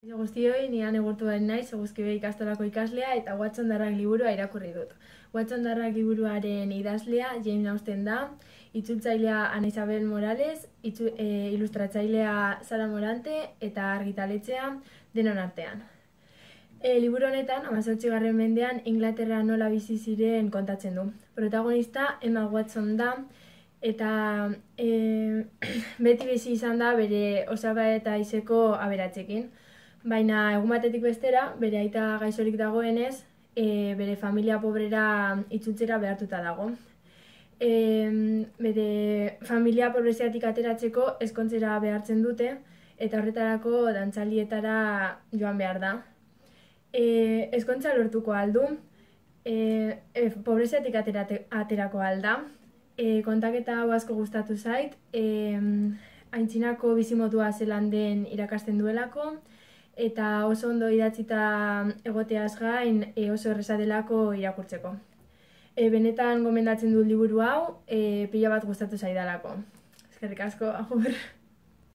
Guztioi, ni Ane Gurtuaren naiz, Eguzkibe ikastolako ikaslea eta Watson Darrak liburua irakurri dut. Watson Darrak liburuaren idazlea Jane Austen da, itzultzailea Ana Isabel Morales, ilustratzailea Sara Morante eta argitaletzea denon artean. Liburu honetan, 18. mendean Inglaterra nola bizi ziren kontatzen du. Protagonista Emma Watson da, eta beti bizi izan da bere osaba eta izeko aberatsekin. Baina egun batetik bestera, bere aita gaixorik dagoenez, bere familia pobrera itzultzera behartuta dago. Bere familia pobreziatik ateratzeko ezkontzera behartzen dute, eta horretarako dantzaldietara joan behar da. Ezkontza lortuko aldu, pobreziatik aterako alda. Kontaketa hau asko gustatu zait, aintzinako bizimodua zelan den irakasten duelako, eta oso ondo idatzita egoteaz gain oso erreza delako irakurtzeko. Benetan gomendatzen dut liburu hau, pila bat gustatu zaidalako. Eskerrik asko, agur!